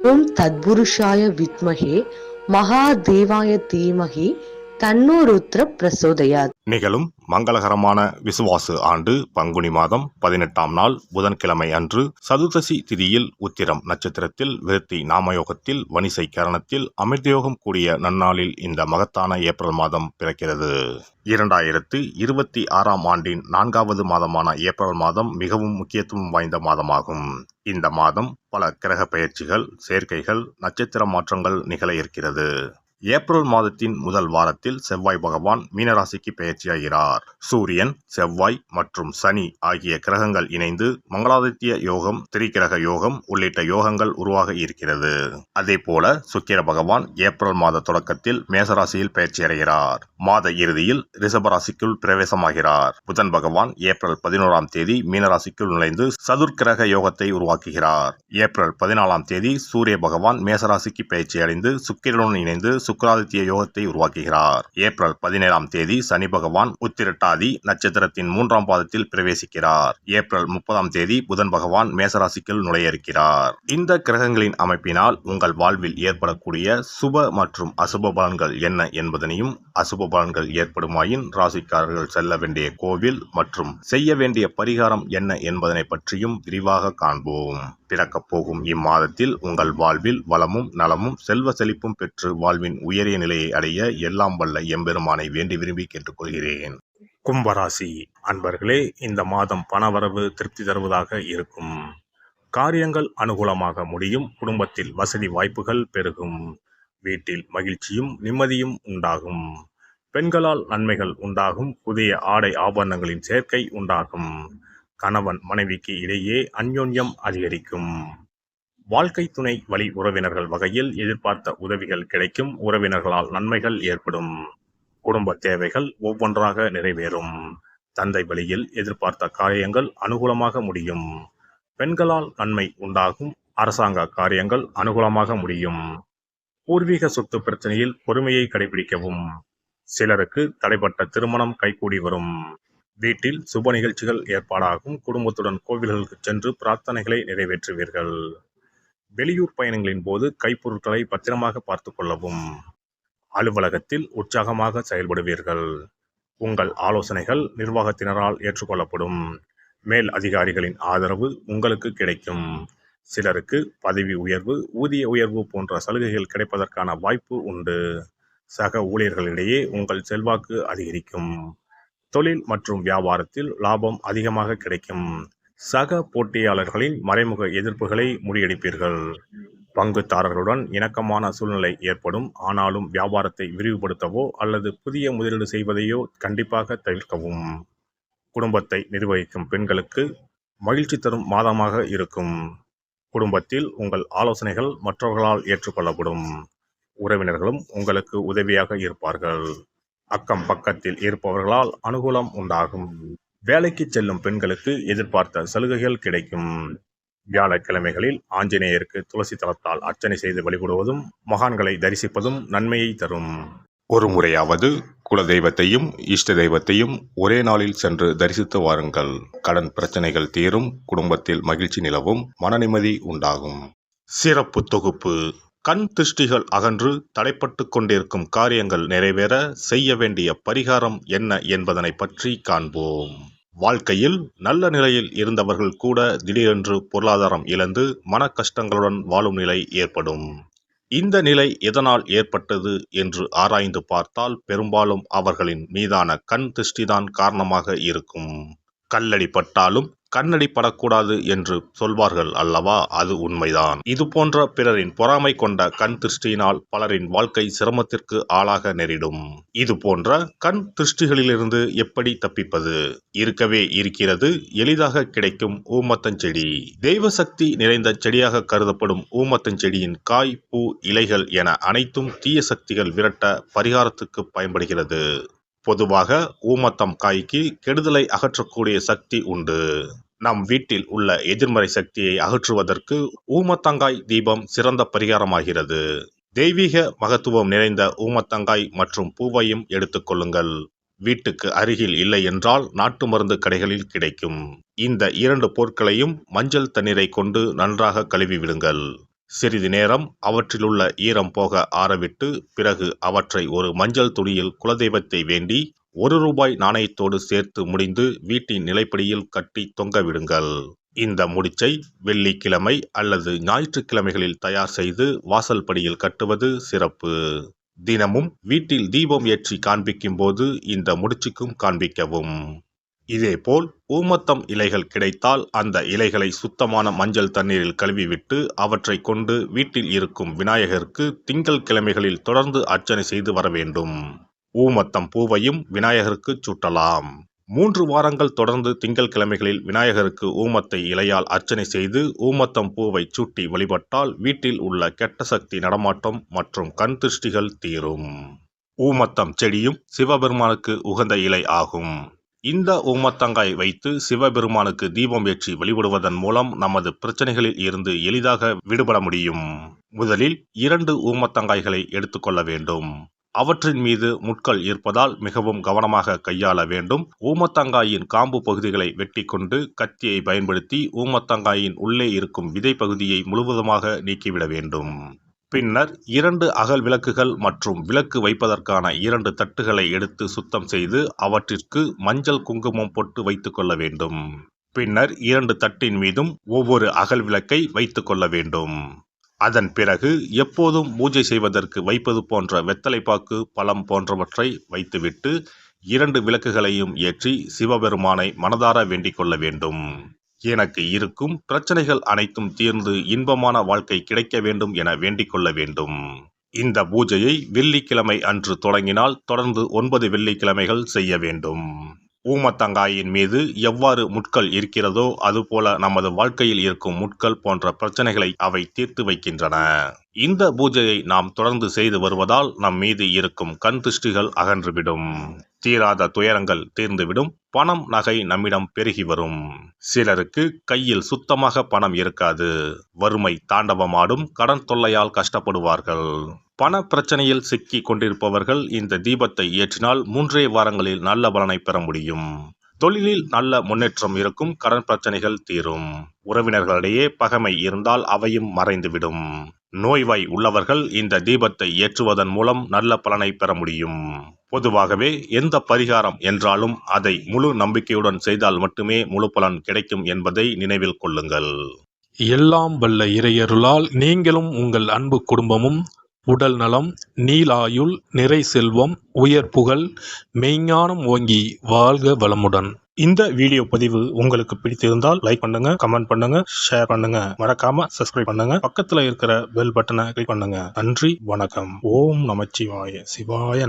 ஓம் தத்புருஷாய வித்மஹே மகாதேவாய தீமஹி தன்னோ ருத்ர பிரசோதயாத். நிகழும் மங்களகரமான விசுவாசு ஆண்டு பங்குனி மாதம் 18ஆம் நாள் புதன்கிழமை அன்று சதுர்தசி திதியில் உத்திரம் நட்சத்திரத்தில் விருத்தி நாமயோகத்தில் வணிசை கரணத்தில் அமிர்தயோகம் கூடிய நன்னாளில் இந்த மகத்தான ஏப்ரல் மாதம் பிறக்கிறது. 2026ஆம் ஆண்டின் 4வது மாதமான ஏப்ரல் மாதம் மிகவும் முக்கியத்துவம் வாய்ந்த மாதமாகும். இந்த மாதம் பல கிரக பெயர்ச்சிகள், சேர்க்கைகள், நட்சத்திர மாற்றங்கள் நிகழ இருக்கிறது. ஏப்ரல் மாதத்தின் முதல் வாரத்தில் செவ்வாய் பகவான் மீனராசிக்கு பெயர்ச்சியாகிறார். சூரியன், செவ்வாய் மற்றும் சனி ஆகிய கிரகங்கள் இணைந்து மங்களாதித்ய யோகம், திரிகிரக யோகம் உள்ளிட்ட யோகங்கள் உருவாக இருக்கிறது. அதே போல சுக்கிர பகவான் ஏப்ரல் மாத தொடக்கத்தில் மேசராசியில் பெயர்ச்சியடைகிறார். மாத இறுதியில் ரிஷபராசிக்குள் பிரவேசமாகிறார். புதன் பகவான் ஏப்ரல் 11ஆம் தேதி மீனராசிக்குள் நுழைந்து சதுர்கிரக யோகத்தை உருவாக்குகிறார். ஏப்ரல் 14ஆம் தேதி சூரிய பகவான் மேசராசிக்கு பெயர்ச்சியடைந்து சுக்கிரனுடன் இணைந்து சுக்கிராதித்ய யோகத்தை உருவாக்குகிறார். ஏப்ரல் 17ஆம் தேதி சனி பகவான் உத்திரட்டாதி நட்சத்திரத்தின் 3ஆம் பாதத்தில் பிரவேசிக்கிறார். ஏப்ரல் 30ஆம் தேதி புதன் பகவான் மேசராசிக்குள் நுழைய இருக்கிறார். இந்த கிரகங்களின் அமைப்பினால் உங்கள் வாழ்வில் ஏற்படக்கூடிய சுப மற்றும் அசுப பலன்கள் என்ன என்பதனையும், அசுப பலன்கள் ஏற்படுமாயின் ராசிக்காரர்கள் செல்ல வேண்டிய கோவில் மற்றும் செய்ய வேண்டிய பரிகாரம் என்ன என்பதனை பற்றியும் விரிவாக காண்போம். பிறக்கப் போகும் இம்மாதத்தில் உங்கள் வாழ்வில் வளமும் நலமும் செல்வ செழிப்பும் பெற்று வாழ்வின் உயரிய நிலையை அடைய எல்லாம் வல்ல எம்பெருமானை வேண்டி விரும்பி கேட்டுக்கொள்கிறேன். கும்பராசி அன்பர்களே, இந்த மாதம் பணவரவு திருப்தி தருவதாக இருக்கும். காரியங்கள் அனுகூலமாக முடியும். குடும்பத்தில் வசதி வாய்ப்புகள் பெருகும். வீட்டில் மகிழ்ச்சியும் நிம்மதியும் உண்டாகும். பெண்களால் நன்மைகள் உண்டாகும். புதிய ஆடை ஆபரணங்களின் சேர்க்கை உண்டாகும். கணவன் மனைவிக்கு இடையே அந்யோன்யம் அதிகரிக்கும். வாழ்க்கை துணை வழி உறவினர்கள் வகையில் எதிர்பார்த்த உதவிகள் கிடைக்கும். உறவினர்களால் நன்மைகள் ஏற்படும். குடும்ப தேவைகள் ஒவ்வொன்றாக நிறைவேறும். தந்தை வழியில் எதிர்பார்த்த காரியங்கள் அனுகூலமாக முடியும். பெண்களால் நன்மை உண்டாகும். அரசாங்க காரியங்கள் அனுகூலமாக முடியும். பூர்வீக சொத்து பிரச்சனையில் பொறுமையை கடைபிடிக்கவும். சிலருக்கு தடைப்பட்ட திருமணம் கைகூடி வரும். வீட்டில் சுப நிகழ்ச்சிகள் ஏற்பாடாகும். குடும்பத்துடன் கோவில்களுக்கு சென்று பிரார்த்தனைகளை நிறைவேற்றுவீர்கள். வெளியூர் பயணங்களின் போது கைப்பொருட்களை பத்திரமாக பார்த்து கொள்ளவும். அலுவலகத்தில் உற்சாகமாக செயல்படுவீர்கள். உங்கள் ஆலோசனைகள் நிர்வாகத்தினரால் ஏற்றுக்கொள்ளப்படும். மேல் அதிகாரிகளின் ஆதரவு உங்களுக்கு கிடைக்கும். சிலருக்கு பதவி உயர்வு, ஊதிய உயர்வு போன்ற சலுகைகள் கிடைப்பதற்கான வாய்ப்பு உண்டு. சக ஊழியர்களிடையே உங்கள் செல்வாக்கு அதிகரிக்கும். தொழில் மற்றும் வியாபாரத்தில் லாபம் அதிகமாக கிடைக்கும். சக போட்டியாளர்களின் மறைமுக எதிர்ப்புகளை முறியடிப்பீர்கள். பங்குதாரர்களுடன் இணக்கமான சூழ்நிலை ஏற்படும். ஆனாலும் வியாபாரத்தை விரிவுபடுத்தவோ அல்லது புதிய முதலீடு செய்வதையோ கண்டிப்பாக தவிர்க்கவும். குடும்பத்தை நிர்வகிக்கும் பெண்களுக்கு மகிழ்ச்சி தரும் மாதமாக இருக்கும். குடும்பத்தில் உங்கள் ஆலோசனைகள் மற்றவர்களால் ஏற்றுக்கொள்ளப்படும். உறவினர்களும் உங்களுக்கு உதவியாக இருப்பார்கள். அக்கம் பக்கத்தில் இருப்பவர்களால் அனுகூலம் உண்டாகும். வேலைக்கு செல்லும் பெண்களுக்கு எதிர்பார்த்த சலுகைகள் கிடைக்கும். வியாழக்கிழமைகளில் ஆஞ்சநேயருக்கு துளசி தளத்தால் அர்ச்சனை செய்து வழிபடுவதும் மகான்களை தரிசிப்பதும் நன்மையை தரும். ஒரு முறையாவது குலதெய்வத்தையும் இஷ்ட தெய்வத்தையும் ஒரே நாளில் சென்று தரிசித்து வாருங்கள். கடன் பிரச்சனைகள் தீரும். குடும்பத்தில் மகிழ்ச்சி நிலவும். மன நிம்மதி உண்டாகும். சிறப்பு தொகுப்பு. கண் திருஷ்டிகள் அகன்று தடைப்பட்டு கொண்டிருக்கும் காரியங்கள் நிறைவேற செய்ய வேண்டிய பரிகாரம் என்ன என்பதனை பற்றி காண்போம். வாழ்க்கையில் நல்ல நிலையில் இருந்தவர்கள் கூட திடீரென்று பொருளாதாரம் இழந்து மன கஷ்டங்களுடன் வாழும் நிலை ஏற்படும். இந்த நிலை எதனால் ஏற்பட்டது என்று ஆராய்ந்து பார்த்தால் பெரும்பாலும் அவர்களின் மீதான கண் திருஷ்டிதான் காரணமாக இருக்கும். கல்லடி பட்டாலும் கண்ணடி படக்கூடாது என்று சொல்வார்கள் அல்லவா? அது உண்மைதான். இது போன்ற பிறரின் பொறாமை கொண்ட கண் திருஷ்டியினால் பலரின் வாழ்க்கை சிரமத்திற்கு ஆளாக நேரிடும். இது போன்ற கண் திருஷ்டிகளிலிருந்து எப்படி தப்பிப்பது? இருக்கவே இருக்கிறது எளிதாக கிடைக்கும் ஊமத்தஞ்செடி. தெய்வ சக்தி நிறைந்த செடியாக கருதப்படும் ஊமத்தஞ்செடியின் காய், பூ, இலைகள் என அனைத்தும் தீய சக்திகள் விரட்ட பரிகாரத்துக்கு பயன்படுகிறது. பொதுவாக ஊமத்தம் காய்க்கு கெடுதலை அகற்றக்கூடிய சக்தி உண்டு. நம் வீட்டில் உள்ள எதிர்மறை சக்தியை அகற்றுவதற்கு ஊமத்தங்காய் தீபம் சிறந்த பரிகாரமாகிறது. தெய்வீக மகத்துவம் நிறைந்த ஊமத்தங்காய் மற்றும் பூவையும் எடுத்துக்கொள்ளுங்கள். வீட்டுக்கு அருகில் இல்லை என்றால் நாட்டு மருந்து கடைகளில் கிடைக்கும். இந்த 2 பொருட்களையும் மஞ்சள் தண்ணீரை கொண்டு நன்றாக கழுவி விடுங்கள். சிறிது நேரம் அவற்றிலுள்ள ஈரம் போக ஆறவிட்டு பிறகு அவற்றை ஒரு மஞ்சள் துணியில் குலதெய்வத்தை வேண்டி ₹1 நாணயத்தோடு சேர்த்து முடிந்து வீட்டின் நிலைப்படியில் கட்டி தொங்கவிடுங்கள். இந்த முடிச்சை வெள்ளிக்கிழமை அல்லது ஞாயிற்றுக்கிழமைகளில் தயார் செய்து வாசல் படியில் கட்டுவது சிறப்பு. தினமும் வீட்டில் தீபம் ஏற்றி காண்பிக்கும் போது இந்த முடிச்சுக்கும் காண்பிக்கவும். இதேபோல் ஊமத்தம் இலைகள் கிடைத்தால் அந்த இலைகளை சுத்தமான மஞ்சள் தண்ணீரில் கழுவிவிட்டு அவற்றை கொண்டு வீட்டில் இருக்கும் விநாயகருக்கு திங்கள் கிழமைகளில் தொடர்ந்து அர்ச்சனை செய்து வர வேண்டும். ஊமத்தம் பூவையும் விநாயகருக்கு சூட்டலாம். 3 வாரங்கள் தொடர்ந்து திங்கள் கிழமைகளில் விநாயகருக்கு ஊமத்தை இலையால் அர்ச்சனை செய்து ஊமத்தம் பூவை சூட்டி வழிபட்டால் வீட்டில் உள்ள கெட்ட சக்தி நடமாட்டம் மற்றும் கண் திருஷ்டிகள் தீரும். ஊமத்தம் செடியும் சிவபெருமானுக்கு உகந்த இலை ஆகும். இந்த ஊமத்தங்காய் வைத்து சிவபெருமானுக்கு தீபம் ஏற்றி வழிபடுவதன் மூலம் நமது பிரச்சனைகளில் இருந்து எளிதாக விடுபட முடியும். முதலில் 2 ஊமத்தங்காய்களை எடுத்துக்கொள்ள வேண்டும். அவற்றின் மீது முட்கள் இருப்பதால் மிகவும் கவனமாக கையாள வேண்டும். ஊமத்தங்காயின் காம்பு பகுதிகளை வெட்டி கொண்டு கத்தியை பயன்படுத்தி ஊமத்தங்காயின் உள்ளே இருக்கும் விதை பகுதியை முழுவதுமாக நீக்கிவிட வேண்டும். பின்னர் 2 அகல் விளக்குகள் மற்றும் விளக்கு வைப்பதற்கான 2 தட்டுகளை எடுத்து சுத்தம் செய்து அவற்றிற்கு மஞ்சள் குங்குமம் போட்டு வைத்துக் கொள்ள வேண்டும். பின்னர் 2 தட்டின் மீதும் ஒவ்வொரு அகல் விளக்கை வைத்துக் கொள்ள வேண்டும். அதன் பிறகு எப்போதும் பூஜை செய்வதற்கு வைப்பது போன்ற வெத்தலைப்பாக்கு, பழம் போன்றவற்றை வைத்துவிட்டு 2 விளக்குகளையும் ஏற்றி சிவபெருமானை மனதார வேண்டிக் கொள்ள வேண்டும். எனக்கு இருக்கும் பிரச்சனைகள் அனைத்தும் தீர்ந்து இன்பமான வாழ்க்கை கிடைக்க வேண்டும் என வேண்டிக் கொள்ள வேண்டும். இந்த பூஜையை வெள்ளிக்கிழமை அன்று தொடங்கினால் தொடர்ந்து 9 வெள்ளிக்கிழமைகள் செய்ய வேண்டும். ஊமத்தங்காயின் மீது எவ்வாறு முட்கள் இருக்கிறதோ அதுபோல நமது வாழ்க்கையில் இருக்கும் முட்கள் போன்ற பிரச்சனைகளை அவை தீர்த்து வைக்கின்றன. இந்த பூஜையை நாம் தொடர்ந்து செய்து வருவதால் நம் மீது இருக்கும் கண் திருஷ்டிகள் அகன்றுவிடும். தீராத துயரங்கள் தீர்ந்துவிடும். பணம் நகை நம்மிடம் பெருகி வரும். சிலருக்கு கையில் சுத்தமாக பணம் இருக்காது. வறுமை தாண்டவமாடும். கடன் தொல்லையால் கஷ்டப்படுவார்கள். பண பிரச்சனையில் சிக்கி கொண்டிருப்பவர்கள் இந்த தீபத்தை ஏற்றினால் 3 வாரங்களில் நல்ல பலனை பெற முடியும். தொழிலில் நல்ல முன்னேற்றம் இருக்கும். கடன் பிரச்சனைகள் தீரும். உறவினர்களிடையே பகைமை இருந்தால் அவையும் மறைந்துவிடும். நோய்வாய் உள்ளவர்கள் இந்த தீபத்தை ஏற்றுவதன் மூலம் நல்ல பலனை பெற முடியும். பொதுவாகவே எந்த பரிகாரம் என்றாலும் அதை முழு நம்பிக்கையுடன் செய்தால் மட்டுமே முழு பலன் கிடைக்கும் என்பதை நினைவில் கொள்ளுங்கள். எல்லாம் வல்ல இறையருளால் நீங்களும் உங்கள் அன்பு குடும்பமும் உடல் நலம், நீலாயுள், நிறை செல்வம், உயர் புகழ், மெய்ஞானம் ஓங்கி வாழ்க வளமுடன். இந்த வீடியோ பதிவு உங்களுக்கு பிடித்திருந்தால் லைக் பண்ணுங்க, கமெண்ட் பண்ணுங்க, ஷேர் பண்ணுங்க. மறக்காம சப்ஸ்கிரைப் பண்ணுங்க. பக்கத்துல இருக்கிற பெல் பட்டனை கிளிக் பண்ணுங்க. நன்றி, வணக்கம். ஓம் நமச்சிவாய. சிவாய